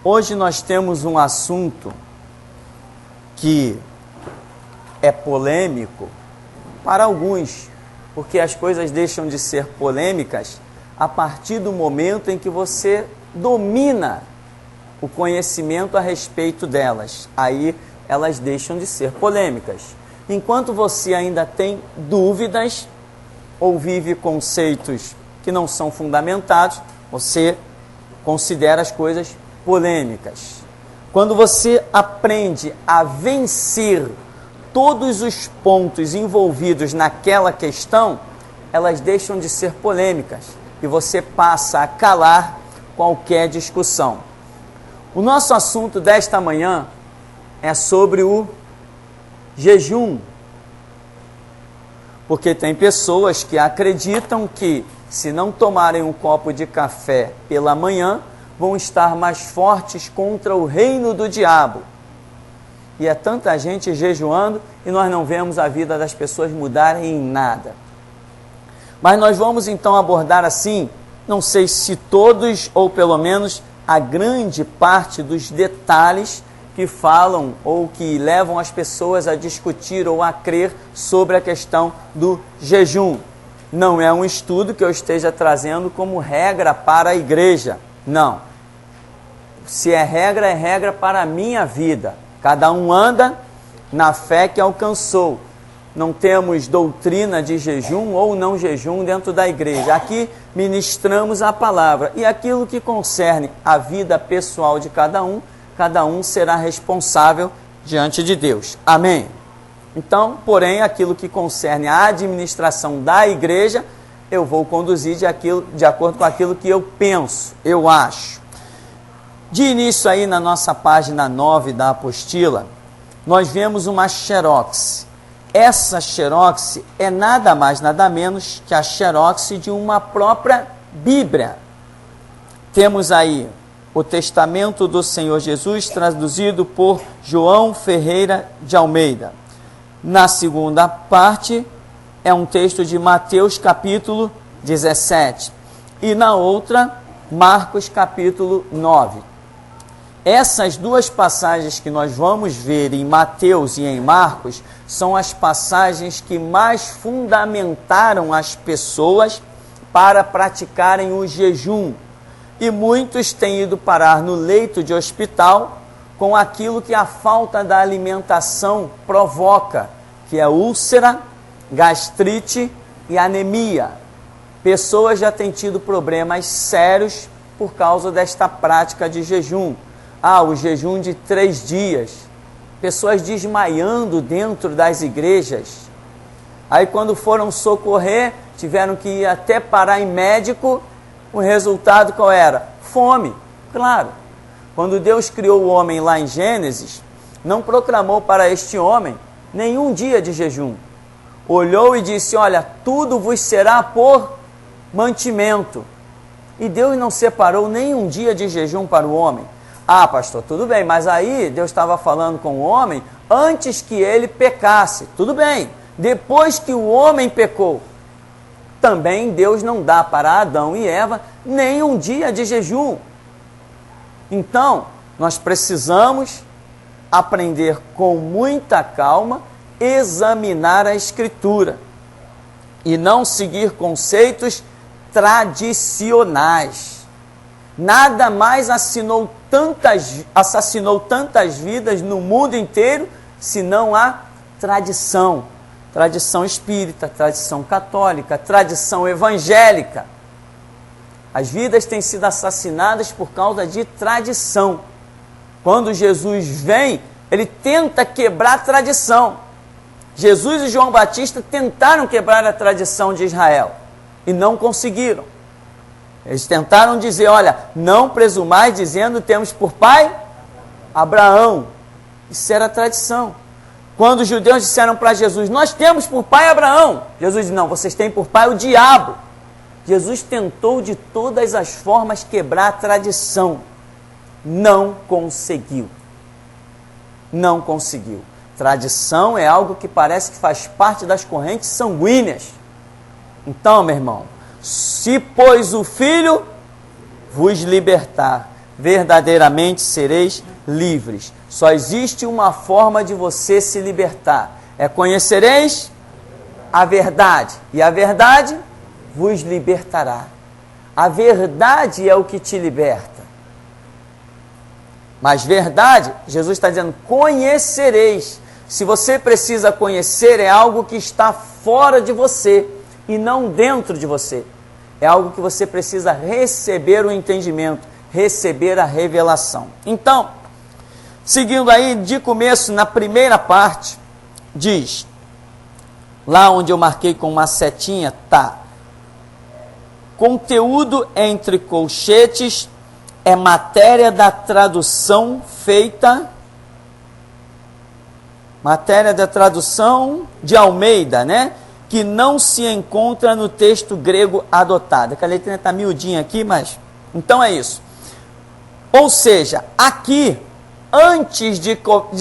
Hoje nós temos um assunto que é polêmico para alguns, porque as coisas deixam de ser polêmicas a partir do momento em que você domina o conhecimento a respeito delas. Aí elas deixam de ser polêmicas. Enquanto você ainda tem dúvidas ou vive conceitos que não são fundamentados, você considera as coisas polêmicas. Quando você aprende a vencer todos os pontos envolvidos naquela questão, elas deixam de ser polêmicas e você passa a calar qualquer discussão. O nosso assunto desta manhã é sobre o jejum, porque tem pessoas que acreditam que se não tomarem um copo de café pela manhã, vão estar mais fortes contra o reino do diabo. E é tanta gente jejuando e nós não vemos a vida das pessoas mudarem em nada. Mas nós vamos então abordar assim, não sei se todos ou pelo menos a grande parte dos detalhes que falam ou que levam as pessoas a discutir ou a crer sobre a questão do jejum. Não é um estudo que eu esteja trazendo como regra para a igreja. Não. Se é regra para a minha vida. Cada um anda na fé que alcançou. Não temos doutrina de jejum ou não jejum dentro da igreja. Aqui ministramos a palavra. E aquilo que concerne a vida pessoal de cada um será responsável diante de Deus. Amém? Então, porém, aquilo que concerne a administração da igreja, eu vou conduzir de acordo com aquilo que eu penso, eu acho. De início aí na nossa página 9 da apostila, nós vemos uma xerox. Essa xerox é nada mais, nada menos que a xerox de uma própria Bíblia. Temos aí o Testamento do Senhor Jesus, traduzido por João Ferreira de Almeida. Na segunda parte, é um texto de Mateus capítulo 17. E na outra, Marcos capítulo 9. Essas duas passagens que nós vamos ver em Mateus e em Marcos são as passagens que mais fundamentaram as pessoas para praticarem o jejum. E muitos têm ido parar no leito de hospital com aquilo que a falta da alimentação provoca, que é úlcera, gastrite e anemia. Pessoas já têm tido problemas sérios por causa desta prática de jejum. O jejum de 3 dias. Pessoas desmaiando dentro das igrejas. Aí quando foram socorrer, tiveram que ir até parar em médico. O resultado qual era? Fome, claro. Quando Deus criou o homem lá em Gênesis, não proclamou para este homem nenhum dia de jejum. Olhou e disse, olha, tudo vos será por mantimento. E Deus não separou nenhum dia de jejum para o homem. Pastor, tudo bem, mas aí Deus estava falando com o homem antes que ele pecasse. Tudo bem, depois que o homem pecou, também Deus não dá para Adão e Eva nem um dia de jejum. Então, nós precisamos aprender com muita calma, examinar a Escritura e não seguir conceitos tradicionais. Nada mais assassinou tantas vidas no mundo inteiro, senão a tradição. Tradição espírita, tradição católica, tradição evangélica. As vidas têm sido assassinadas por causa de tradição. Quando Jesus vem, ele tenta quebrar a tradição. Jesus e João Batista tentaram quebrar a tradição de Israel e não conseguiram. Eles tentaram dizer, olha, não presumais dizendo temos por pai Abraão. Isso era tradição. Quando os judeus disseram para Jesus, nós temos por pai Abraão. Jesus disse, não, vocês têm por pai o diabo. Jesus tentou de todas as formas quebrar a tradição. Não conseguiu. Não conseguiu. Tradição é algo que parece que faz parte das correntes sanguíneas. Então, meu irmão, se pois o Filho vos libertar, verdadeiramente sereis livres. Só existe uma forma de você se libertar. Conhecereis a verdade, e a verdade vos libertará. A verdade é o que te liberta. Mas verdade, Jesus está dizendo, conhecereis. Se você precisa conhecer, é algo que está fora de você e não dentro de você. É algo que você precisa receber o entendimento, receber a revelação. Então, seguindo aí de começo, na primeira parte, diz, lá onde eu marquei com uma setinha, tá. Conteúdo entre colchetes é matéria da tradução feita, matéria da tradução de Almeida, né? Que não se encontra no texto grego adotado. A letrinha está miudinha aqui, mas... Então é isso. Ou seja, aqui, antes de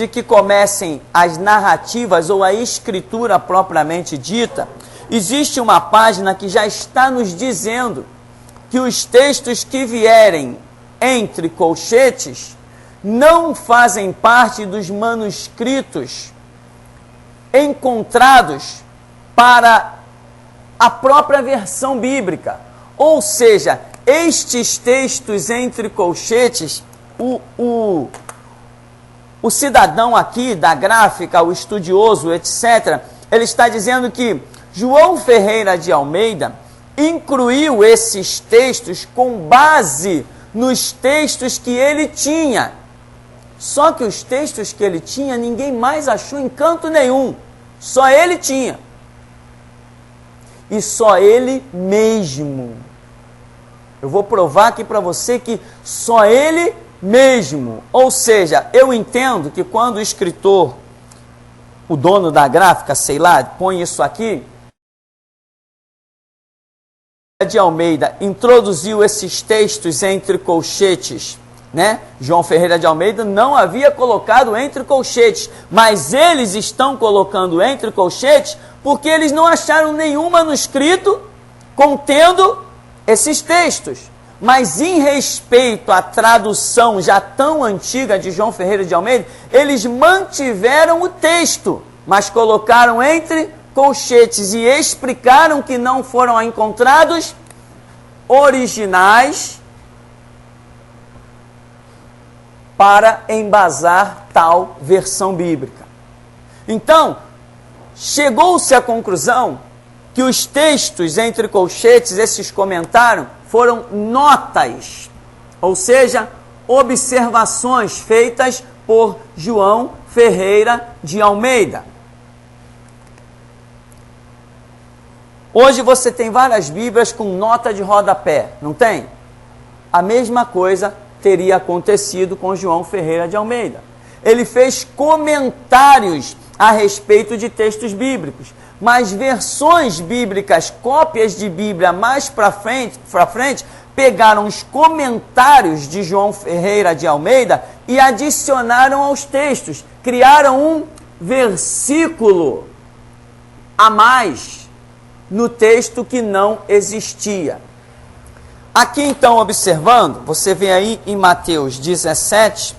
que comecem as narrativas ou a escritura propriamente dita, existe uma página que já está nos dizendo que os textos que vierem entre colchetes não fazem parte dos manuscritos encontrados para a própria versão bíblica. Ou seja, estes textos entre colchetes, o cidadão aqui da gráfica, o estudioso, etc., ele está dizendo que João Ferreira de Almeida incluiu esses textos com base nos textos que ele tinha. Só que os textos que ele tinha, ninguém mais achou em canto nenhum. Só ele tinha. E só ele mesmo. Eu vou provar aqui para você que só ele mesmo. Ou seja, eu entendo que quando o escritor, o dono da gráfica, sei lá, põe isso aqui, de Almeida introduziu esses textos entre colchetes, né? João Ferreira de Almeida não havia colocado entre colchetes, mas eles estão colocando entre colchetes porque eles não acharam nenhum manuscrito contendo esses textos. Mas em respeito à tradução já tão antiga de João Ferreira de Almeida, eles mantiveram o texto, mas colocaram entre colchetes e explicaram que não foram encontrados originais para embasar tal versão bíblica. Então, chegou-se à conclusão que os textos entre colchetes, esses comentários, foram notas, ou seja, observações feitas por João Ferreira de Almeida. Hoje você tem várias Bíblias com nota de rodapé, não tem? A mesma coisa teria acontecido com João Ferreira de Almeida. Ele fez comentários a respeito de textos bíblicos, mas versões bíblicas, cópias de Bíblia mais para frente, pegaram os comentários de João Ferreira de Almeida e adicionaram aos textos, criaram um versículo a mais no texto que não existia. Aqui então, observando, você vê aí em Mateus 17,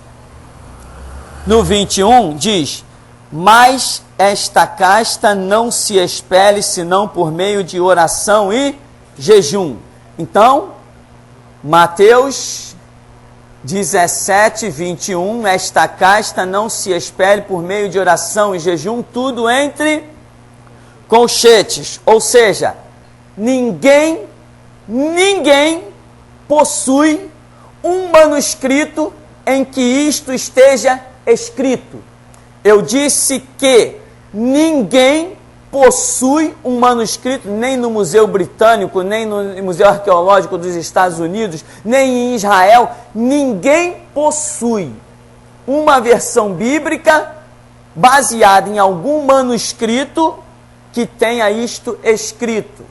no 21, diz: mas esta casta não se expele senão por meio de oração e jejum. Então, Mateus 17, 21, esta casta não se expele por meio de oração e jejum, tudo entre colchetes. Ou seja, ninguém possui um manuscrito em que isto esteja escrito. Eu disse que ninguém possui um manuscrito, nem no Museu Britânico, nem no Museu Arqueológico dos Estados Unidos, nem em Israel. Ninguém possui uma versão bíblica baseada em algum manuscrito que tenha isto escrito.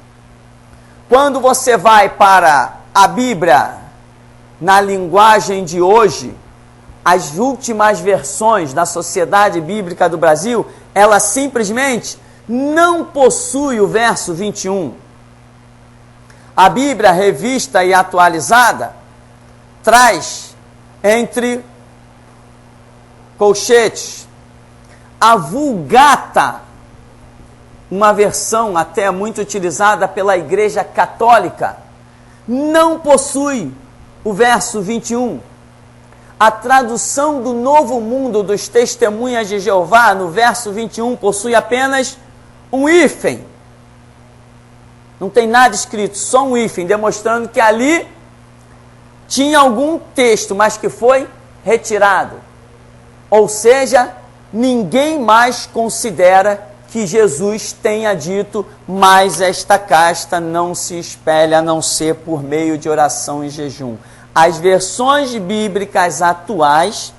Quando você vai para a Bíblia na linguagem de hoje, as últimas versões da Sociedade Bíblica do Brasil, ela simplesmente não possui o verso 21. A Bíblia revista e atualizada traz entre colchetes. A Vulgata, uma versão até muito utilizada pela Igreja Católica, não possui o verso 21. A tradução do Novo Mundo dos Testemunhas de Jeová, no verso 21, possui apenas um hífen. Não tem nada escrito, só um hífen, demonstrando que ali tinha algum texto, mas que foi retirado. Ou seja, ninguém mais considera que Jesus tenha dito, mas esta casta não se espelha a não ser por meio de oração e jejum. As versões bíblicas atuais,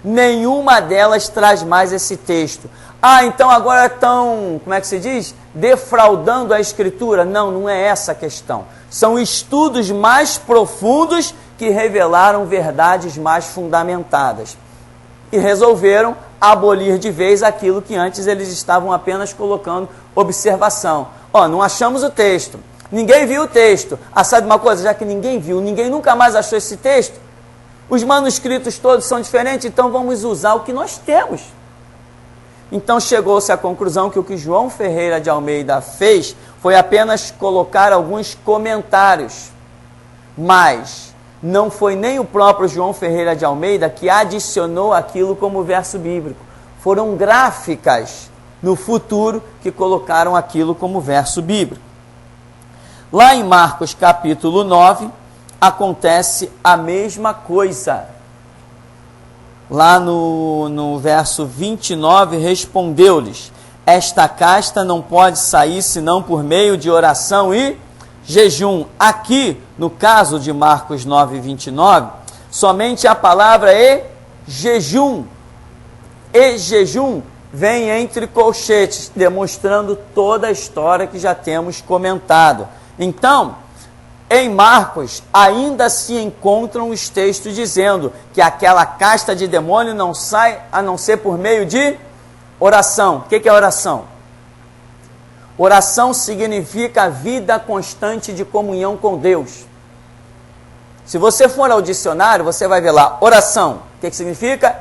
nenhuma delas traz mais esse texto. Ah, então agora estão, como é que se diz? Defraudando a Escritura. Não, não é essa a questão. São estudos mais profundos que revelaram verdades mais fundamentadas. E resolveram abolir de vez aquilo que antes eles estavam apenas colocando observação. Ó, não achamos o texto. Ninguém viu o texto. Ah, sabe uma coisa? Já que ninguém viu, ninguém nunca mais achou esse texto, os manuscritos todos são diferentes, então vamos usar o que nós temos. Então chegou-se à conclusão que o que João Ferreira de Almeida fez foi apenas colocar alguns comentários, mas não foi nem o próprio João Ferreira de Almeida que adicionou aquilo como verso bíblico. Foram gráficas no futuro que colocaram aquilo como verso bíblico. Lá em Marcos capítulo 9, acontece a mesma coisa. Lá no verso 29, respondeu-lhes: esta casta não pode sair senão por meio de oração e jejum. Aqui, no caso de Marcos 9, 29, somente a palavra jejum. E jejum vem entre colchetes, demonstrando toda a história que já temos comentado. Então, em Marcos, ainda se encontram os textos dizendo que aquela casta de demônio não sai a não ser por meio de oração. O que é oração? Oração significa vida constante de comunhão com Deus. Se você for ao dicionário, você vai ver lá, oração. O que significa?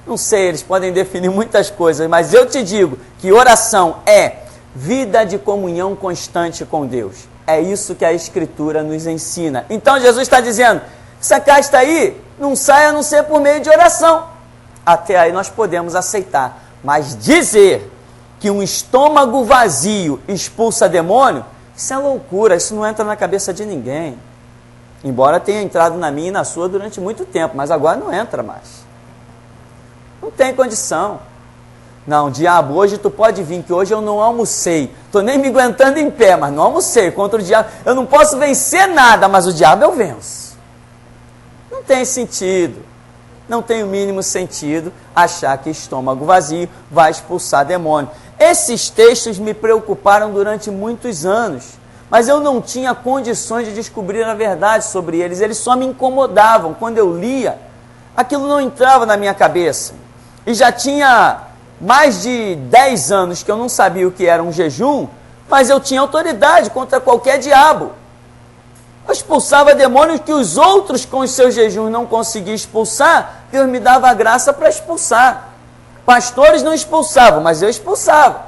Não sei, eles podem definir muitas coisas, mas eu te digo que oração é vida de comunhão constante com Deus. É isso que a Escritura nos ensina. Então Jesus está dizendo, essa casta aí não sai a não ser por meio de oração. Até aí nós podemos aceitar. Mas dizer que um estômago vazio expulsa demônio, isso é loucura, isso não entra na cabeça de ninguém. Embora tenha entrado na minha e na sua durante muito tempo, mas agora não entra mais. Não tem condição. Não, diabo, hoje tu pode vir, que hoje eu não almocei. Estou nem me aguentando em pé, mas não almocei. Contra o diabo, eu não posso vencer nada, mas o diabo eu venço. Não tem sentido. Não tem o mínimo sentido achar que estômago vazio vai expulsar demônio. Esses textos me preocuparam durante muitos anos, mas eu não tinha condições de descobrir a verdade sobre eles. Eles só me incomodavam. Quando eu lia, aquilo não entrava na minha cabeça. E já tinha mais de 10 anos que eu não sabia o que era um jejum, mas eu tinha autoridade contra qualquer diabo. Eu expulsava demônios que os outros com os seus jejuns não conseguiam expulsar, Deus me dava a graça para expulsar. Pastores não expulsavam, mas eu expulsava.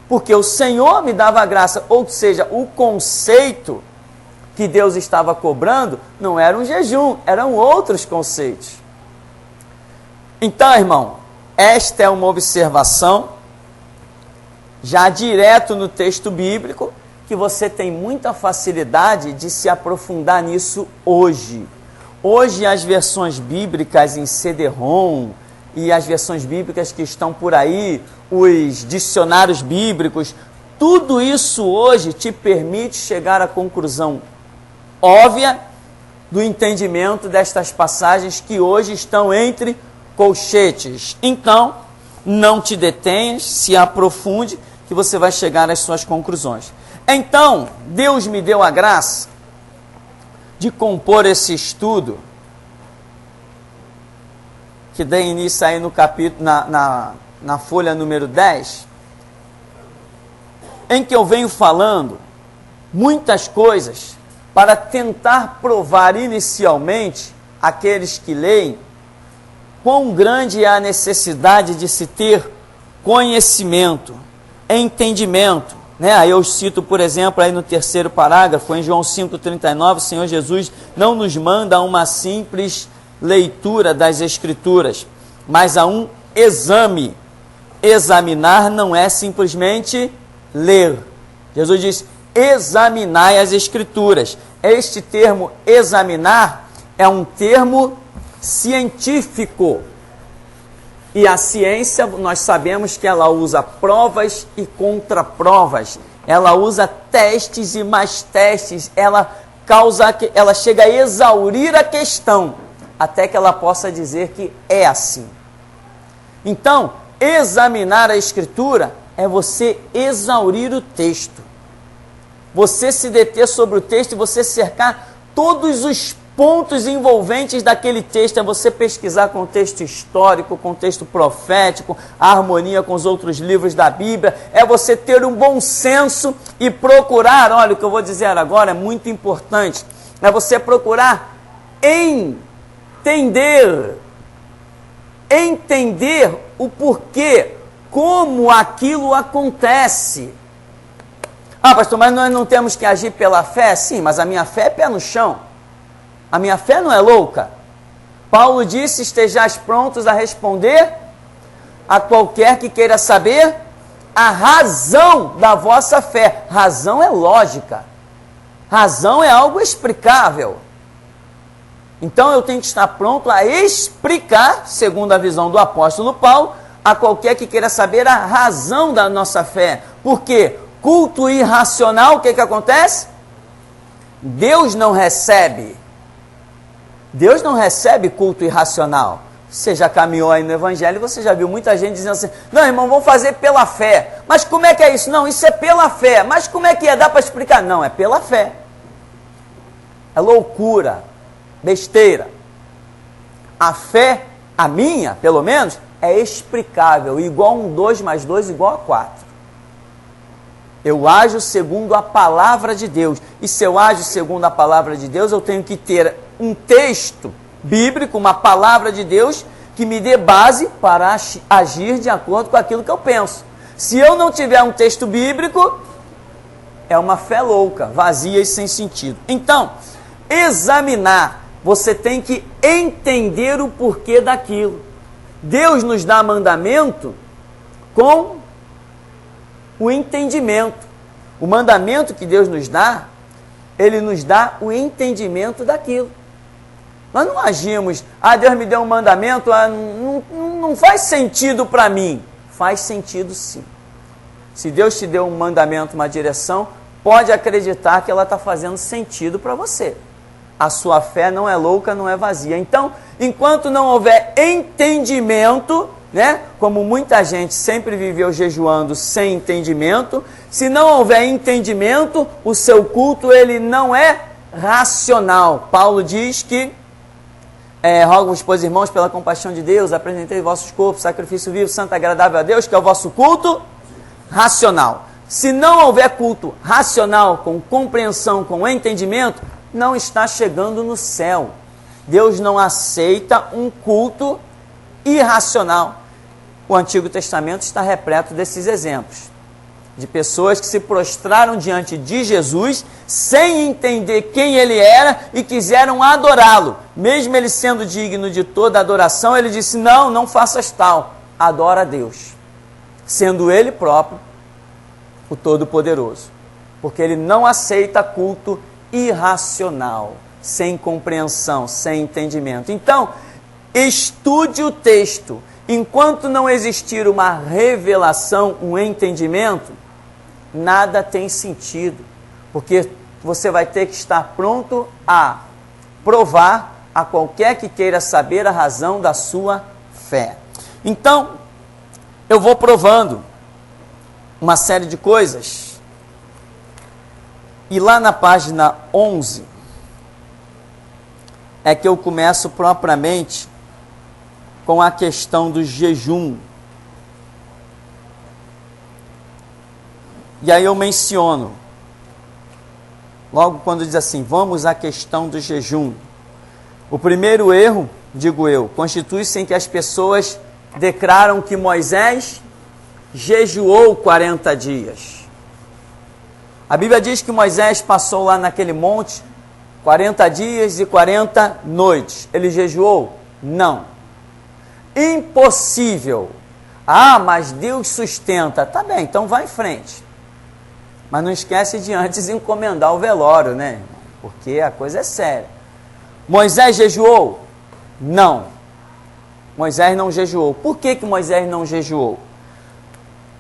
Porque o Senhor me dava a graça, ou seja, o conceito que Deus estava cobrando não era um jejum, eram outros conceitos. Então, irmão, esta é uma observação, já direto no texto bíblico, que você tem muita facilidade de se aprofundar nisso hoje. Hoje as versões bíblicas em CD-ROM e as versões bíblicas que estão por aí, os dicionários bíblicos, tudo isso hoje te permite chegar à conclusão óbvia do entendimento destas passagens que hoje estão entre colchetes. Então, não te detenhas, se aprofunde, que você vai chegar às suas conclusões. Então, Deus me deu a graça de compor esse estudo, que dá início aí no capítulo, na folha número 10, em que eu venho falando muitas coisas para tentar provar inicialmente aqueles que leem, quão grande é a necessidade de se ter conhecimento, entendimento, né? Aí eu cito, por exemplo, aí no terceiro parágrafo, em João 5,39, o Senhor Jesus não nos manda uma simples leitura das Escrituras, mas a um exame. Examinar não é simplesmente ler. Jesus diz, examinai as Escrituras. Este termo examinar é um termo científico. E a ciência, nós sabemos que ela usa provas e contraprovas. Ela usa testes e mais testes. Ela chega a exaurir a questão, até que ela possa dizer que é assim. Então, examinar a Escritura é você exaurir o texto. Você se deter sobre o texto e você cercar todos os pontos envolventes daquele texto. É você pesquisar contexto histórico, contexto profético, a harmonia com os outros livros da Bíblia. É você ter um bom senso e procurar, olha, o que eu vou dizer agora é muito importante, é você procurar entender o porquê, como aquilo acontece. Ah, pastor, mas nós não temos que agir pela fé? Sim, mas a minha fé é pé no chão. A minha fé não é louca. Paulo disse, estejais prontos a responder a qualquer que queira saber a razão da vossa fé. Razão é lógica. Razão é algo explicável. Então eu tenho que estar pronto a explicar, segundo a visão do apóstolo Paulo, a qualquer que queira saber a razão da nossa fé. Por quê? Culto irracional, o que acontece? Deus não recebe culto irracional. Você já caminhou aí no Evangelho, você já viu muita gente dizendo assim, não, irmão, vamos fazer pela fé. Mas como é que é isso? Não, isso é pela fé. Mas como é que é? Dá para explicar? Não, é pela fé. É loucura, besteira. A fé, a minha, pelo menos, é explicável. Igual 2 mais 2 igual a 4. Eu ajo segundo a palavra de Deus. E se eu ajo segundo a palavra de Deus, eu tenho que ter um texto bíblico, uma palavra de Deus, que me dê base para agir de acordo com aquilo que eu penso. Se eu não tiver um texto bíblico, é uma fé louca, vazia e sem sentido. Então, examinar, você tem que entender o porquê daquilo. Deus nos dá mandamento com o entendimento. O mandamento que Deus nos dá, Ele nos dá o entendimento daquilo. Nós não agimos, Deus me deu um mandamento, não faz sentido para mim. Faz sentido sim. Se Deus te deu um mandamento, uma direção, pode acreditar que ela está fazendo sentido para você. A sua fé não é louca, não é vazia. Então, enquanto não houver entendimento, né? Como muita gente sempre viveu jejuando sem entendimento, se não houver entendimento, o seu culto ele não é racional. Paulo diz que rogo-vos, pois, irmãos, pela compaixão de Deus, apresentei vossos corpos, sacrifício vivo, santo, agradável a Deus, que é o vosso culto racional. Se não houver culto racional, com compreensão, com entendimento, não está chegando no céu. Deus não aceita um culto irracional. O Antigo Testamento está repleto desses exemplos, de pessoas que se prostraram diante de Jesus sem entender quem ele era e quiseram adorá-lo. Mesmo ele sendo digno de toda adoração, ele disse, não faças tal, adora a Deus, sendo ele próprio o Todo-Poderoso, porque ele não aceita culto irracional, sem compreensão, sem entendimento. Então, estude o texto. Enquanto não existir uma revelação, um entendimento, nada tem sentido, porque você vai ter que estar pronto a provar a qualquer que queira saber a razão da sua fé. Então, eu vou provando uma série de coisas, e lá na página 11, é que eu começo propriamente com a questão do jejum. E aí eu menciono, logo quando diz assim, vamos à questão do jejum. O primeiro erro, digo eu, constitui-se em que as pessoas declaram que Moisés jejuou 40 dias. A Bíblia diz que Moisés passou lá naquele monte 40 dias e 40 noites. Ele jejuou? Não. Impossível. Ah, mas Deus sustenta. Tá bem, então vai em frente. Mas não esquece de antes encomendar o velório, né, irmão? Porque a coisa é séria. Moisés jejuou? Não. Moisés não jejuou. Por que Moisés não jejuou?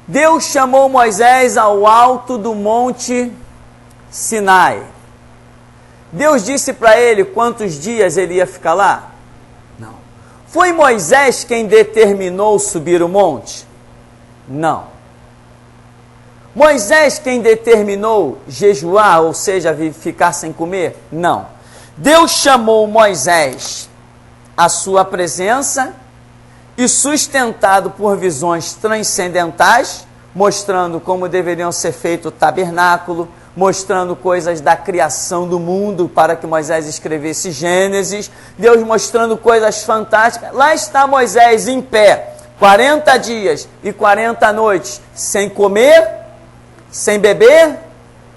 Deus chamou Moisés ao alto do monte Sinai. Deus disse para ele quantos dias ele ia ficar lá? Não. Foi Moisés quem determinou subir o monte? Não. Moisés quem determinou jejuar, ou seja, ficar sem comer? Não. Deus chamou Moisés à sua presença e, sustentado por visões transcendentais, mostrando como deveriam ser feito o tabernáculo, mostrando coisas da criação do mundo para que Moisés escrevesse Gênesis, Deus mostrando coisas fantásticas. Lá está Moisés em pé, 40 dias e 40 noites, sem comer, sem beber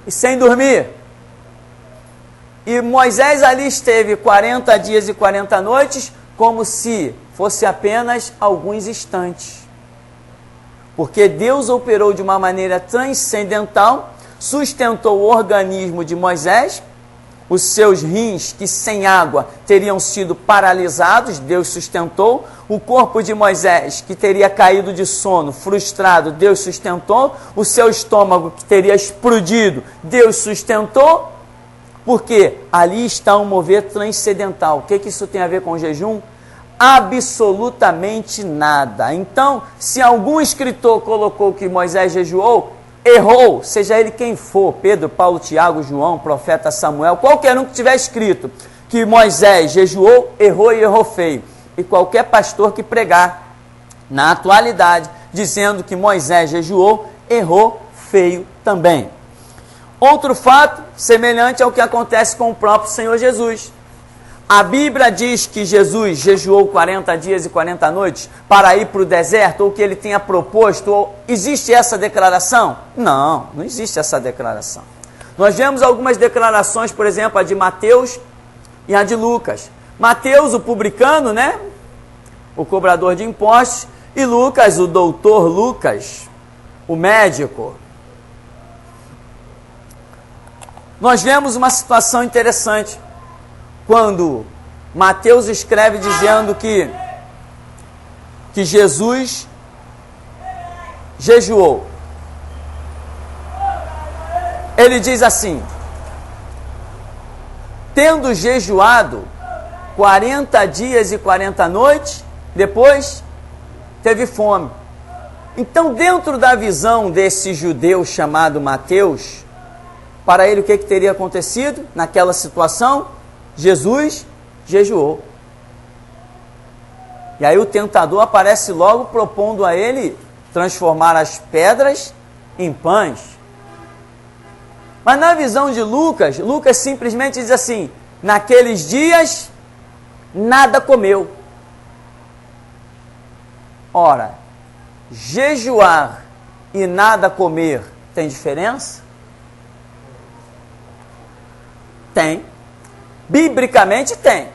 e sem dormir. E Moisés ali esteve 40 dias e 40 noites, como se fosse apenas alguns instantes. Porque Deus operou de uma maneira transcendental, sustentou o organismo de Moisés, os seus rins, que sem água teriam sido paralisados, Deus sustentou, o corpo de Moisés, que teria caído de sono, frustrado, Deus sustentou, o seu estômago, que teria explodido, Deus sustentou, porque ali está um mover transcendental. O que isso tem a ver com jejum? Absolutamente nada. Então, se algum escritor colocou que Moisés jejuou, errou, seja ele quem for, Pedro, Paulo, Tiago, João, profeta Samuel, qualquer um que tiver escrito que Moisés jejuou, errou e errou feio. E qualquer pastor que pregar na atualidade, dizendo que Moisés jejuou, errou feio também. Outro fato semelhante ao que acontece com o próprio Senhor Jesus. A Bíblia diz que Jesus jejuou 40 dias e 40 noites para ir para o deserto, ou que ele tenha proposto, ou existe essa declaração? Não, não existe essa declaração. Nós vemos algumas declarações, por exemplo, a de Mateus e a de Lucas. Mateus, o publicano, né? O cobrador de impostos, e Lucas, o doutor Lucas, o médico. Nós vemos uma situação interessante. Quando Mateus escreve dizendo que Jesus jejuou. Ele diz assim: tendo jejuado 40 dias e 40 noites, depois teve fome. Então, dentro da visão desse judeu chamado Mateus, para ele o que teria acontecido naquela situação? Jesus jejuou. E aí o tentador aparece logo propondo a ele transformar as pedras em pães. Mas na visão de Lucas, Lucas simplesmente diz assim: naqueles dias nada comeu. Ora, jejuar e nada comer tem diferença? Tem. Biblicamente tem.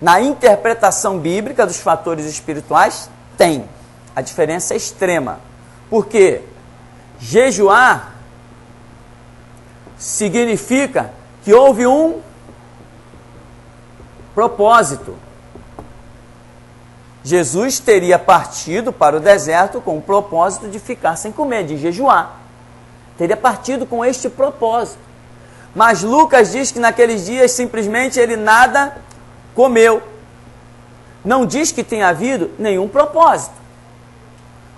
Na interpretação bíblica dos fatores espirituais, tem. A diferença é extrema. Por quê? Jejuar significa que houve um propósito. Jesus teria partido para o deserto com o propósito de ficar sem comer, de jejuar. Teria partido com este propósito. Mas Lucas diz que naqueles dias simplesmente ele nada comeu. Não diz que tenha havido nenhum propósito.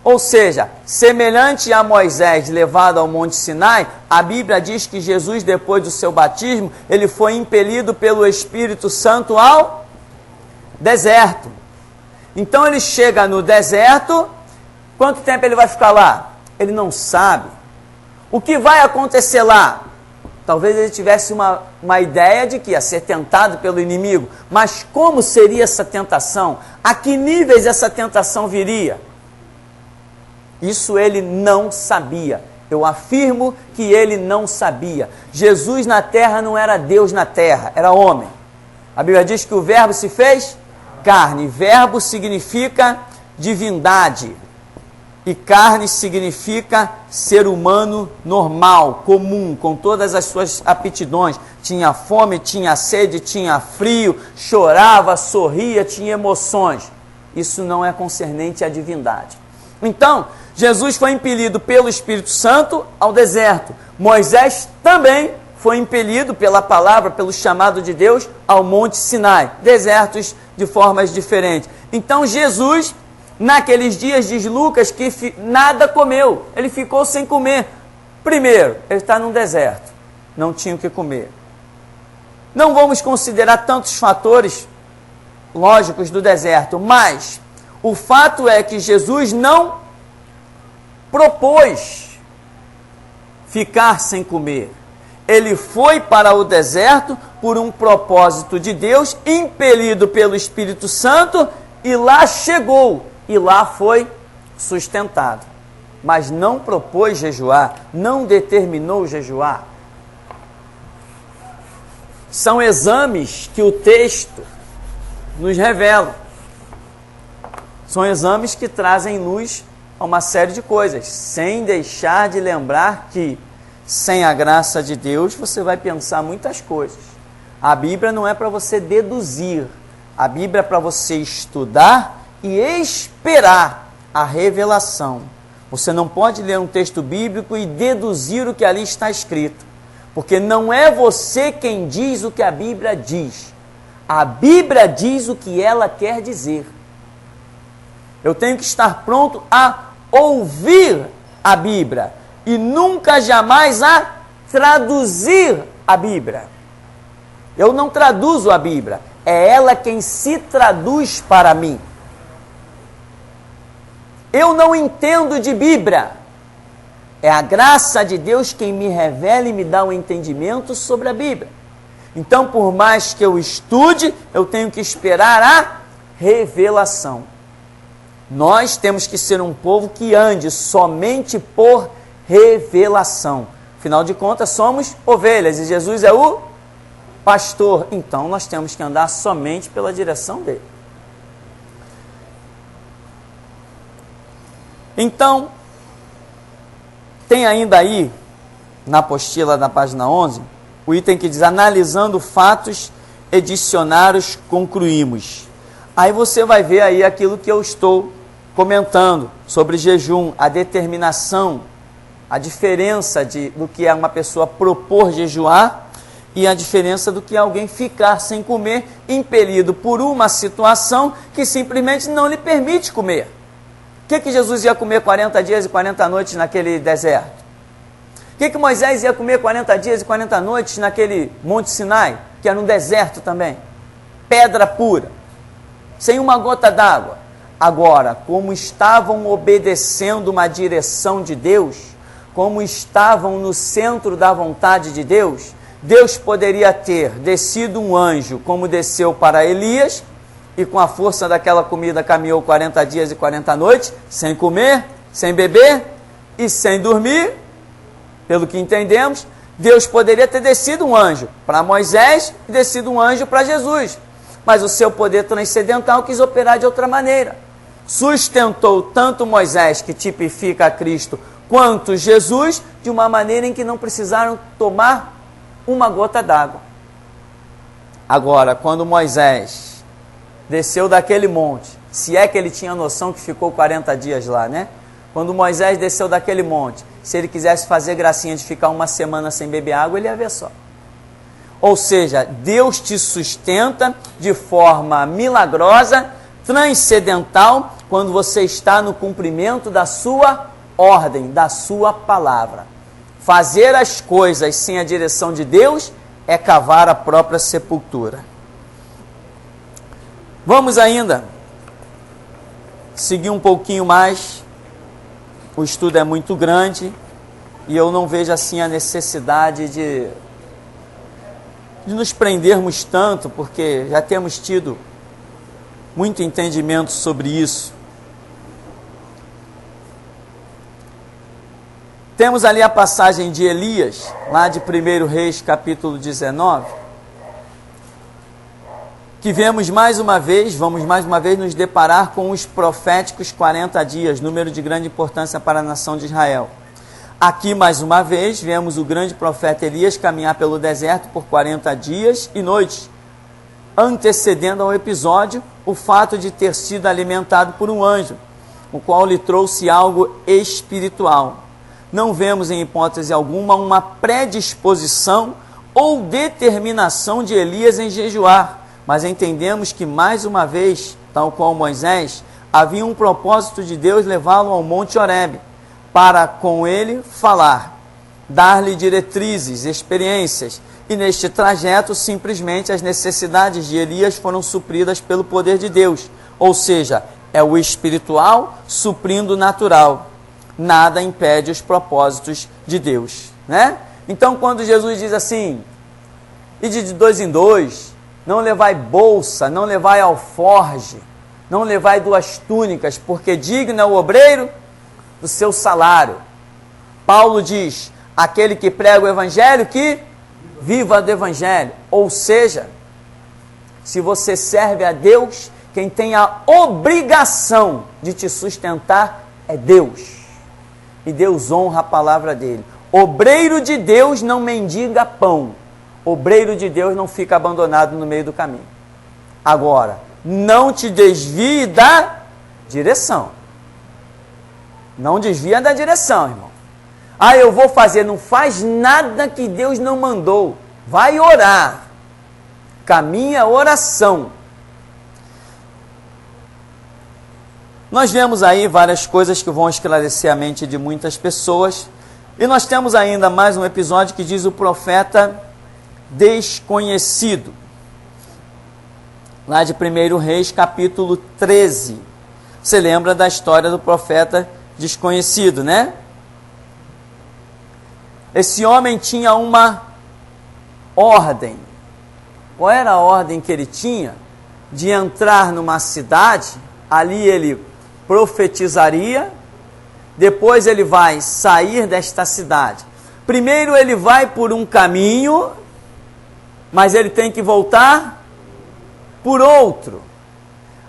Ou seja, semelhante a Moisés levado ao Monte Sinai, a Bíblia diz que Jesus, depois do seu batismo, ele foi impelido pelo Espírito Santo ao deserto. Então ele chega no deserto, quanto tempo ele vai ficar lá? Ele não sabe. O que vai acontecer lá? Talvez ele tivesse uma ideia de que ia ser tentado pelo inimigo. Mas como seria essa tentação? A que níveis essa tentação viria? Isso ele não sabia. Eu afirmo que ele não sabia. Jesus na terra não era Deus na terra, era homem. A Bíblia diz que o verbo se fez carne. Verbo significa divindade. E carne significa ser humano normal, comum, com todas as suas aptidões. Tinha fome, tinha sede, tinha frio, chorava, sorria, tinha emoções. Isso não é concernente à divindade. Então, Jesus foi impelido pelo Espírito Santo ao deserto. Moisés também foi impelido pela palavra, pelo chamado de Deus, ao Monte Sinai. Desertos de formas diferentes. Então, Jesus, naqueles dias, diz Lucas, que nada comeu. Ele ficou sem comer. Primeiro, ele está num deserto. Não tinha o que comer. Não vamos considerar tantos fatores lógicos do deserto, mas o fato é que Jesus não propôs ficar sem comer. Ele foi para o deserto por um propósito de Deus, impelido pelo Espírito Santo, e lá chegou, e lá foi sustentado. Mas não propôs jejuar, não determinou jejuar. São exames que o texto nos revela. São exames que trazem luz a uma série de coisas, sem deixar de lembrar que, sem a graça de Deus, você vai pensar muitas coisas. A Bíblia não é para você deduzir, a Bíblia é para você estudar e esperar a revelação. Você não pode ler um texto bíblico e deduzir o que ali está escrito, porque não é você quem diz o que a Bíblia diz. A Bíblia diz o que ela quer dizer. Eu tenho que estar pronto a ouvir a Bíblia e nunca jamais a traduzir a Bíblia. Eu não traduzo a Bíblia, é ela quem se traduz para mim. Eu não entendo de Bíblia, é a graça de Deus quem me revela e me dá um entendimento sobre a Bíblia. Então, por mais que eu estude, eu tenho que esperar a revelação. Nós temos que ser um povo que ande somente por revelação. Afinal de contas, somos ovelhas e Jesus é o pastor. Então, nós temos que andar somente pela direção dele. Então, tem ainda aí, na apostila da página 11, o item que diz, analisando fatos e dicionários concluímos. Aí você vai ver aí aquilo que eu estou comentando sobre jejum, a determinação, a diferença do que é uma pessoa propor jejuar e a diferença do que é alguém ficar sem comer, impelido por uma situação que simplesmente não lhe permite comer. O que Jesus ia comer 40 dias e 40 noites naquele deserto? O que Moisés ia comer 40 dias e 40 noites naquele Monte Sinai, que era um deserto também? Pedra pura, sem uma gota d'água. Agora, como estavam obedecendo uma direção de Deus, como estavam no centro da vontade de Deus, Deus poderia ter descido um anjo, como desceu para Elias, e com a força daquela comida caminhou 40 dias e 40 noites, sem comer, sem beber e sem dormir. Pelo que entendemos, Deus poderia ter descido um anjo para Moisés e descido um anjo para Jesus. Mas o seu poder transcendental quis operar de outra maneira. Sustentou tanto Moisés, que tipifica a Cristo, quanto Jesus, de uma maneira em que não precisaram tomar uma gota d'água. Agora, quando Moisés desceu daquele monte, se é que ele tinha noção que ficou 40 dias lá, né? Quando Moisés desceu daquele monte, se ele quisesse fazer gracinha de ficar uma semana sem beber água, ele ia ver só. Ou seja, Deus te sustenta de forma milagrosa, transcendental, quando você está no cumprimento da sua ordem, da sua palavra. Fazer as coisas sem a direção de Deus é cavar a própria sepultura. Vamos ainda seguir um pouquinho mais. O estudo é muito grande e eu não vejo assim a necessidade de de nos prendermos tanto, porque já temos tido muito entendimento sobre isso. Temos ali a passagem de Elias, lá de 1 Reis, capítulo 19, que vamos mais uma vez nos deparar com os proféticos 40 dias, número de grande importância para a nação de Israel. Aqui, mais uma vez, vemos o grande profeta Elias caminhar pelo deserto por 40 dias e noites, antecedendo ao episódio o fato de ter sido alimentado por um anjo, o qual lhe trouxe algo espiritual. Não vemos em hipótese alguma uma predisposição ou determinação de Elias em jejuar, mas entendemos que, mais uma vez, tal qual Moisés, havia um propósito de Deus levá-lo ao Monte Horebe, para com ele falar, dar-lhe diretrizes, experiências, e neste trajeto simplesmente as necessidades de Elias foram supridas pelo poder de Deus, ou seja, é o espiritual suprindo o natural. Nada impede os propósitos de Deus, né? Então, quando Jesus diz assim, ide de 2 em 2, não levai bolsa, não levai alforge, não levai 2 túnicas, porque digno é o obreiro do seu salário. Paulo diz, aquele que prega o evangelho, que viva do evangelho. Ou seja, se você serve a Deus, quem tem a obrigação de te sustentar é Deus. E Deus honra a palavra dele. Obreiro de Deus não mendiga pão. Obreiro de Deus não fica abandonado no meio do caminho. Agora, não te desvie da direção. Não desvia da direção, irmão. Ah, eu vou fazer. Não faz nada que Deus não mandou. Vai orar. Caminha oração. Nós vemos aí várias coisas que vão esclarecer a mente de muitas pessoas. E nós temos ainda mais um episódio que diz o profeta desconhecido. Lá de 1 Reis, capítulo 13. Você lembra da história do profeta desconhecido, né? Esse homem tinha uma ordem. Qual era a ordem que ele tinha? De entrar numa cidade, ali ele profetizaria, depois ele vai sair desta cidade. Primeiro ele vai por um caminho, mas ele tem que voltar por outro.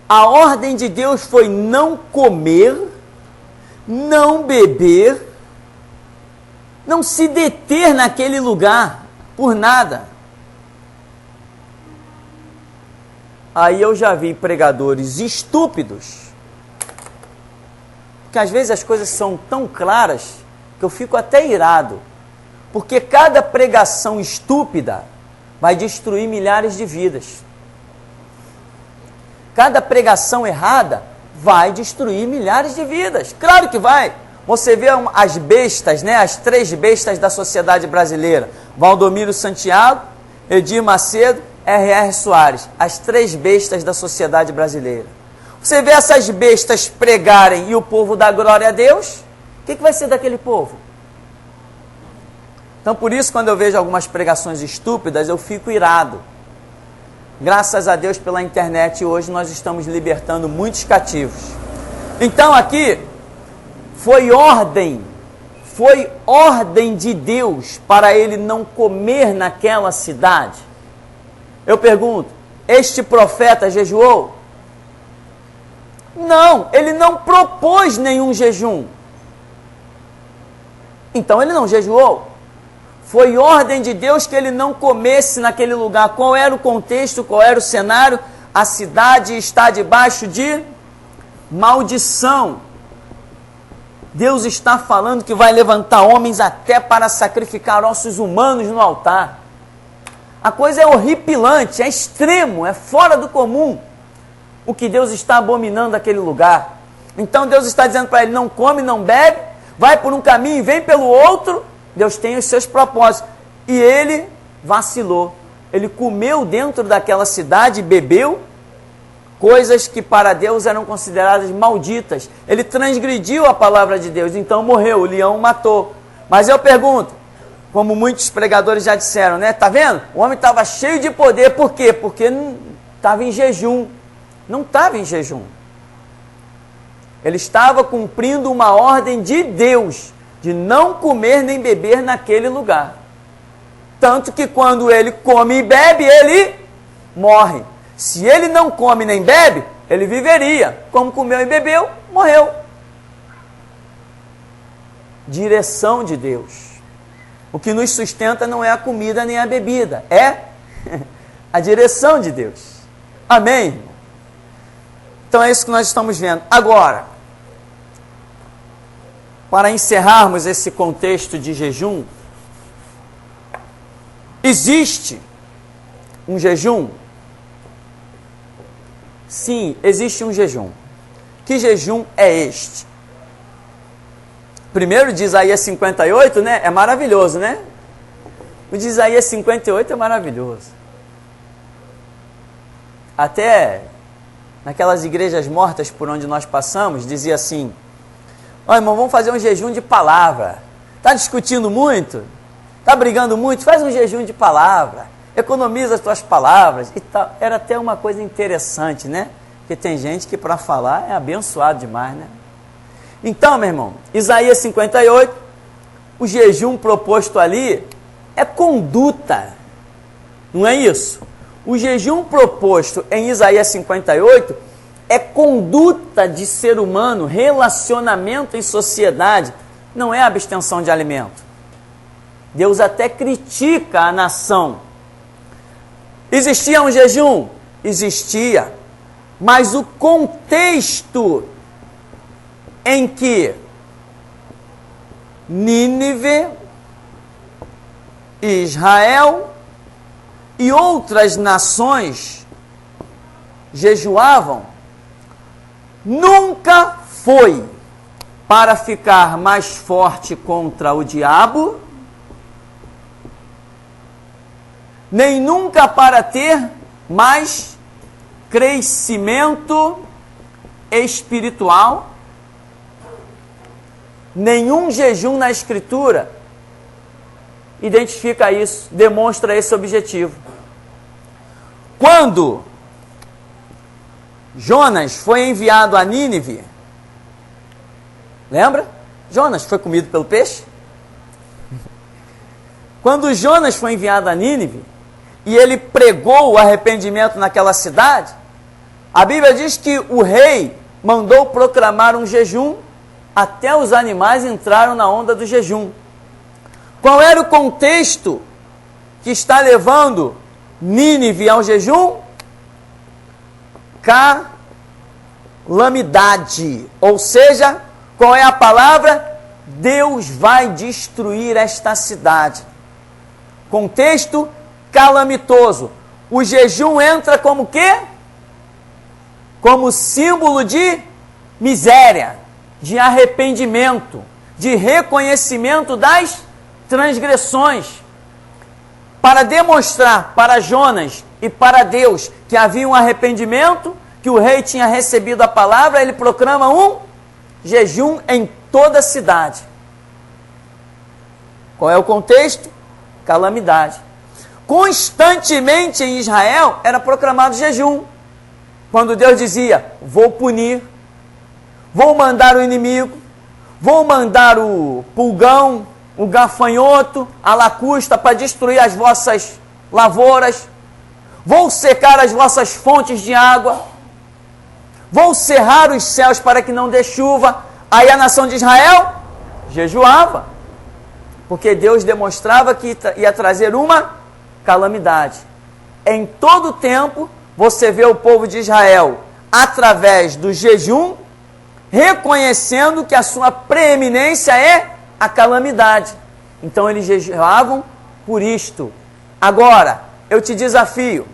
A ordem de Deus foi não comer, não beber, não se deter naquele lugar por nada. Aí eu já vi pregadores estúpidos, porque às vezes as coisas são tão claras que eu fico até irado, porque cada pregação estúpida vai destruir milhares de vidas. Cada pregação errada vai destruir milhares de vidas. Claro que vai. Você vê as bestas, né? As 3 bestas da sociedade brasileira. Valdomiro Santiago, Edir Macedo, R.R. Soares. As 3 bestas da sociedade brasileira. Você vê essas bestas pregarem e o povo dá glória a Deus, o que vai ser daquele povo? Então, por isso, quando eu vejo algumas pregações estúpidas, eu fico irado. Graças a Deus pela internet, hoje nós estamos libertando muitos cativos. Então aqui, foi ordem de Deus para ele não comer naquela cidade. Eu pergunto, este profeta jejuou? Não, ele não propôs nenhum jejum. Então ele não jejuou. Foi ordem de Deus que ele não comesse naquele lugar. Qual era o contexto? Qual era o cenário? A cidade está debaixo de maldição. Deus está falando que vai levantar homens até para sacrificar ossos humanos no altar. A coisa é horripilante, é extremo, é fora do comum o que Deus está abominando naquele lugar. Então Deus está dizendo para ele, não come, não bebe, vai por um caminho e vem pelo outro. Deus tem os seus propósitos. E ele vacilou. Ele comeu dentro daquela cidade, bebeu coisas que para Deus eram consideradas malditas. Ele transgrediu a palavra de Deus, então morreu, o leão o matou. Mas eu pergunto, como muitos pregadores já disseram, né? Tá vendo? O homem estava cheio de poder. Por quê? Porque não estava em jejum. Não estava em jejum. Ele estava cumprindo uma ordem de Deus, de não comer nem beber naquele lugar. Tanto que quando ele come e bebe, ele morre. Se ele não come nem bebe, ele viveria. Como comeu e bebeu, morreu. Direção de Deus. O que nos sustenta não é a comida nem a bebida, é a direção de Deus. Amém? Então é isso que nós estamos vendo. Agora, para encerrarmos esse contexto de jejum, existe um jejum? Sim, existe um jejum. Que jejum é este? Primeiro de Isaías 58, né? É maravilhoso, né? O de Isaías 58 é maravilhoso. Até naquelas igrejas mortas por onde nós passamos, dizia assim: ó, irmão, vamos fazer um jejum de palavra. Está discutindo muito? Está brigando muito? Faz um jejum de palavra. Economiza as tuas palavras e tal. Era até uma coisa interessante, né? Porque tem gente que para falar é abençoado demais, né? Então, meu irmão, Isaías 58, o jejum proposto ali é conduta. Não é isso? O jejum proposto em Isaías 58 é conduta de ser humano, relacionamento em sociedade, não é abstenção de alimento. Deus até critica a nação. Existia um jejum? Existia. Mas o contexto em que Nínive, Israel e outras nações jejuavam, nunca foi para ficar mais forte contra o diabo, nem nunca para ter mais crescimento espiritual. Nenhum jejum na Escritura identifica isso, demonstra esse objetivo. Quando Jonas foi enviado a Nínive, lembra? Jonas foi comido pelo peixe? Quando Jonas foi enviado a Nínive e ele pregou o arrependimento naquela cidade, a Bíblia diz que o rei mandou proclamar um jejum. Até os animais entraram na onda do jejum. Qual era o contexto que está levando Nínive ao jejum? Calamidade. Ou seja, qual é a palavra? Deus vai destruir esta cidade. Contexto calamitoso. O jejum entra como quê? Como símbolo de miséria, de arrependimento, de reconhecimento das transgressões, para demonstrar para Jonas e para Deus que havia um arrependimento, que o rei tinha recebido a palavra, ele proclama um jejum em toda a cidade. Qual é o contexto? Calamidade. Constantemente em Israel era proclamado jejum, quando Deus dizia: vou punir, vou mandar o inimigo, vou mandar o pulgão, o gafanhoto, a lacusta para destruir as vossas lavouras, vou secar as vossas fontes de água, vou cerrar os céus para que não dê chuva. Aí a nação de Israel jejuava, porque Deus demonstrava que ia trazer uma calamidade. Em todo tempo, você vê o povo de Israel, através do jejum, reconhecendo que a sua preeminência é a calamidade. Então eles jejuavam por isto. Agora, eu te desafio,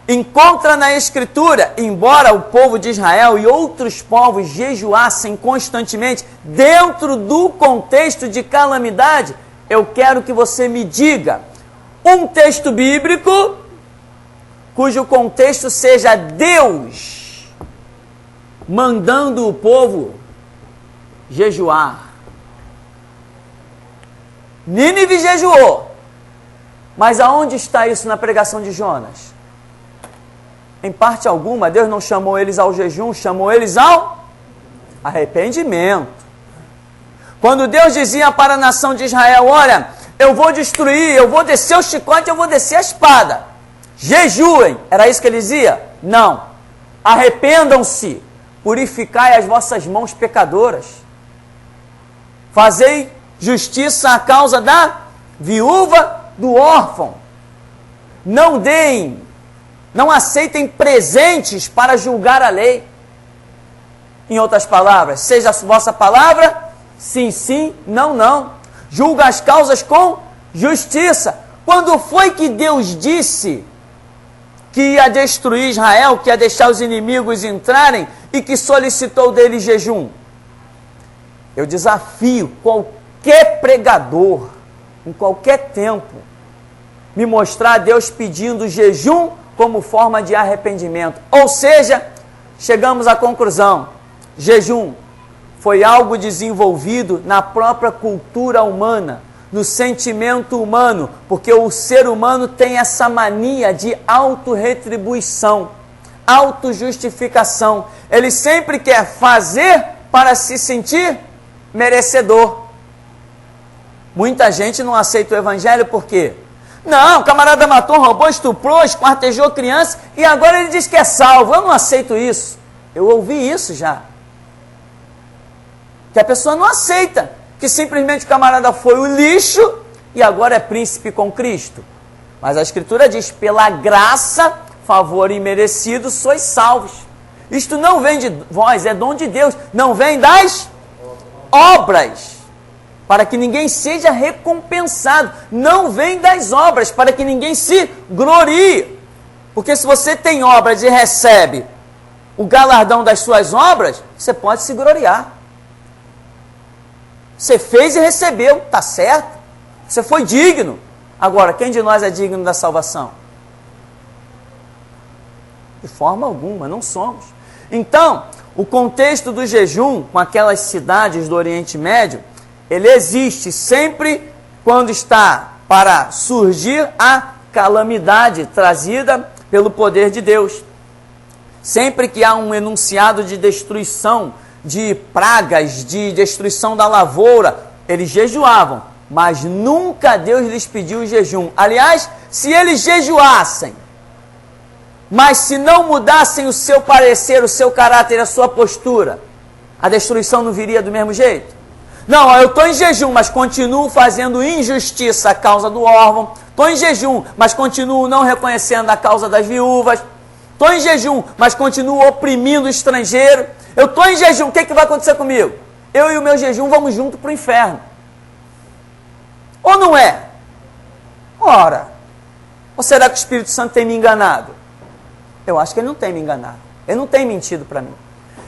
encontra na Escritura, embora o povo de Israel e outros povos jejuassem constantemente, dentro do contexto de calamidade, eu quero que você me diga um texto bíblico cujo contexto seja Deus mandando o povo jejuar. Nínive jejuou. Mas aonde está isso na pregação de Jonas? Em parte alguma, Deus não chamou eles ao jejum, chamou eles ao arrependimento. Quando Deus dizia para a nação de Israel, olha, eu vou destruir, eu vou descer o chicote, eu vou descer a espada. Jejuem, era isso que ele dizia? Não. Arrependam-se, purificai as vossas mãos pecadoras. Fazei justiça à causa da viúva, do órfão. Não deem, não aceitem presentes para julgar a lei. Em outras palavras, seja a vossa palavra, sim, sim, não, não. Julga as causas com justiça. Quando foi que Deus disse que ia destruir Israel, que ia deixar os inimigos entrarem e que solicitou dele jejum? Eu desafio qualquer pregador, em qualquer tempo, me mostrar Deus pedindo jejum como forma de arrependimento. Ou seja, chegamos à conclusão, jejum foi algo desenvolvido na própria cultura humana, no sentimento humano, porque o ser humano tem essa mania de autorretribuição, autojustificação. Ele sempre quer fazer para se sentir merecedor. Muita gente não aceita o evangelho por quê? Não, o camarada matou, roubou, estuprou, esquartejou criança e agora ele diz que é salvo. Eu não aceito isso. Eu ouvi isso já. Que a pessoa não aceita, que simplesmente o camarada foi o lixo e agora é príncipe com Cristo. Mas a Escritura diz, pela graça, favor imerecido, sois salvos. Isto não vem de vós, é dom de Deus, não vem das obras, para que ninguém seja recompensado. Não vem das obras, para que ninguém se glorie. Porque se você tem obras e recebe o galardão das suas obras, você pode se gloriar. Você fez e recebeu, está certo? Você foi digno. Agora, quem de nós é digno da salvação? De forma alguma, não somos. Então, o contexto do jejum com aquelas cidades do Oriente Médio, ele existe sempre quando está para surgir a calamidade trazida pelo poder de Deus. Sempre que há um enunciado de destruição, de pragas, de destruição da lavoura, eles jejuavam, mas nunca Deus lhes pediu o jejum. Aliás, se eles jejuassem, mas se não mudassem o seu parecer, o seu caráter, a sua postura, a destruição não viria do mesmo jeito? Não, eu estou em jejum, mas continuo fazendo injustiça à causa do órfão. Estou em jejum, mas continuo não reconhecendo a causa das viúvas. Estou em jejum, mas continuo oprimindo o estrangeiro. Eu estou em jejum, o que vai acontecer comigo? Eu e o meu jejum vamos junto para o inferno. Ou não é? Ora, ou será que o Espírito Santo tem me enganado? Eu acho que ele não tem me enganado. Ele não tem mentido para mim.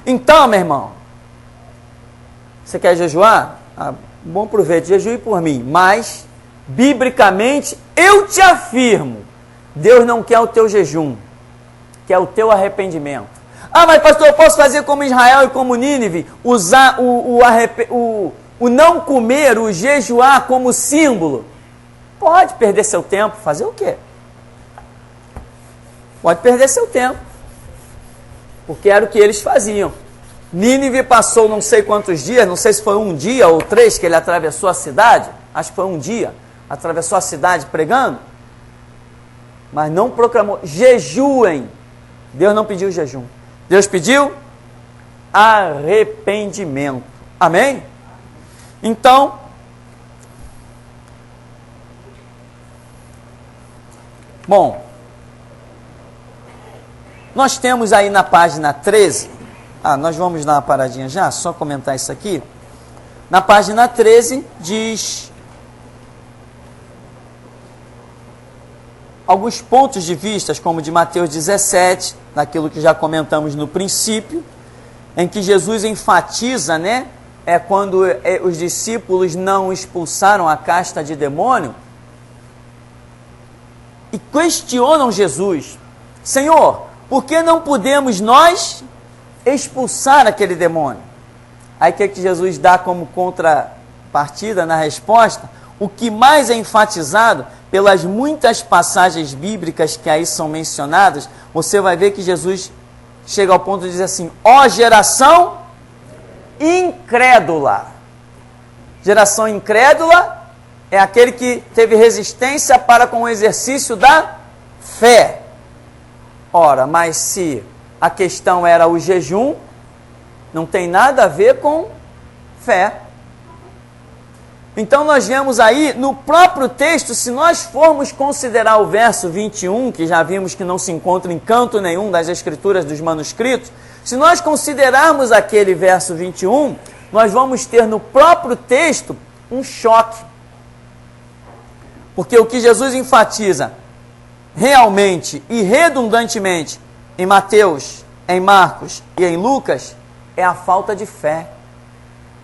Então, meu irmão, você quer jejuar? Bom proveito, jejue por mim. Mas, biblicamente, eu te afirmo, Deus não quer o teu jejum, quer o teu arrependimento. Ah, mas pastor, eu posso fazer como Israel e como Nínive, usar o não comer, o jejuar como símbolo? Pode perder seu tempo, fazer o quê? Pode perder seu tempo, porque era o que eles faziam. Nínive passou não sei quantos dias, não sei se foi 1 dia ou 3 que ele atravessou a cidade, acho que foi 1 dia, atravessou a cidade pregando, mas não proclamou, jejuem. Deus não pediu jejum, Deus pediu arrependimento, amém? Então, bom, nós temos aí na página 13, nós vamos dar uma paradinha já, só comentar isso aqui. Na página 13 diz alguns pontos de vista, como de Mateus 17, daquilo que já comentamos no princípio, em que Jesus enfatiza, né, quando os discípulos não expulsaram a casta de demônio, e questionam Jesus, Senhor, por que não podemos nós expulsar aquele demônio? Aí o que Jesus dá como contrapartida na resposta? o que mais é enfatizado pelas muitas passagens bíblicas que aí são mencionadas, você vai ver que Jesus chega ao ponto de dizer assim: ó geração incrédula. Geração incrédula é aquele que teve resistência para com o exercício da fé. Ora, mas se a questão era o jejum, não tem nada a ver com fé. Então nós vemos aí no próprio texto, se nós formos considerar o verso 21, que já vimos que não se encontra em canto nenhum das escrituras dos manuscritos, se nós considerarmos aquele verso 21, nós vamos ter no próprio texto um choque. Porque o que Jesus enfatiza realmente e redundantemente em Mateus, em Marcos e em Lucas é a falta de fé.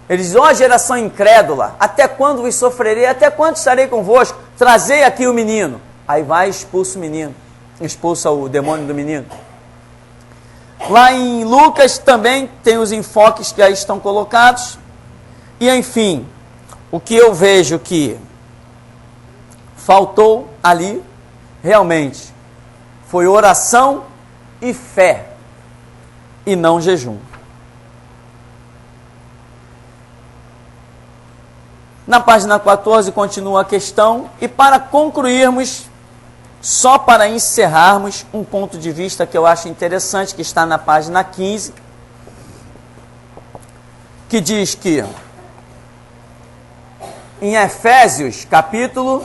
Ele diz: ó geração incrédula, até quando vos sofrerei, até quando estarei convosco? Trazei aqui o menino. Aí vai e expulsa o menino, expulsa o demônio do menino. Lá em Lucas também tem os enfoques que aí estão colocados. E enfim, o que eu vejo que faltou ali, realmente, foi oração e fé, e não jejum. Na página 14 continua a questão, e para concluirmos, só para encerrarmos, um ponto de vista que eu acho interessante, que está na página 15, que diz que em Efésios, capítulo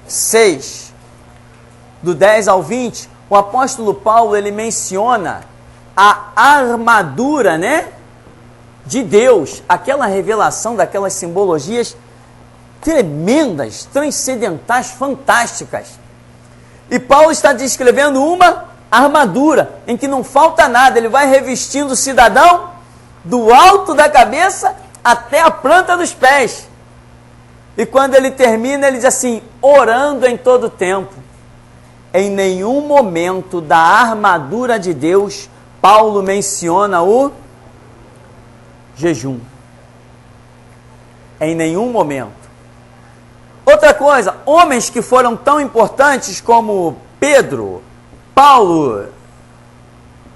6, do 10 ao 20, o apóstolo Paulo, ele menciona a armadura, de Deus, aquela revelação daquelas simbologias tremendas, transcendentais, fantásticas. E Paulo está descrevendo uma armadura em que não falta nada, ele vai revestindo o cidadão do alto da cabeça até a planta dos pés. E quando ele termina, ele diz assim: orando em todo tempo. Em nenhum momento da armadura de Deus, Paulo menciona o jejum. Em nenhum momento. Outra coisa, homens que foram tão importantes como Pedro, Paulo,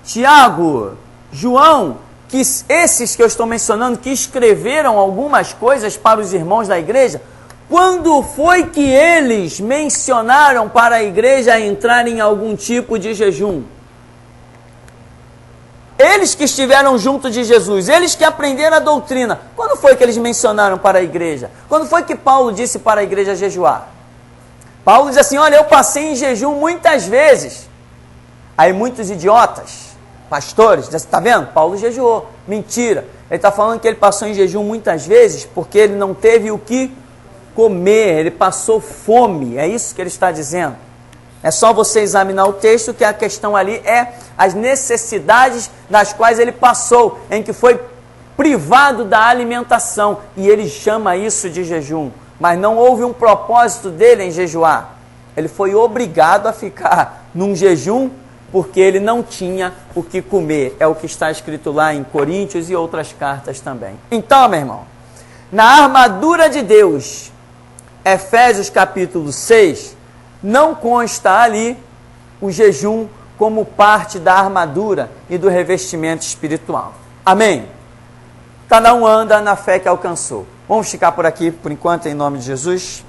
Tiago, João, que esses que eu estou mencionando, que escreveram algumas coisas para os irmãos da igreja, quando foi que eles mencionaram para a igreja entrar em algum tipo de jejum? Eles que estiveram junto de Jesus, eles que aprenderam a doutrina, quando foi que eles mencionaram para a igreja? Quando foi que Paulo disse para a igreja jejuar? Paulo diz assim: olha, eu passei em jejum muitas vezes. Aí muitos idiotas, pastores, dizem: está vendo? Paulo jejuou. Mentira. Ele está falando que ele passou em jejum muitas vezes porque ele não teve o que comer, ele passou fome. É isso que ele está dizendo. É só você examinar o texto, que a questão ali é as necessidades das quais ele passou, em que foi privado da alimentação, e ele chama isso de jejum. Mas não houve um propósito dele em jejuar. Ele foi obrigado a ficar num jejum porque ele não tinha o que comer. É o que está escrito lá em Coríntios e outras cartas também. Então, meu irmão, na armadura de Deus, Efésios capítulo 6, não consta ali o jejum como parte da armadura e do revestimento espiritual. Amém? Cada um anda na fé que alcançou. Vamos ficar por aqui, por enquanto, em nome de Jesus.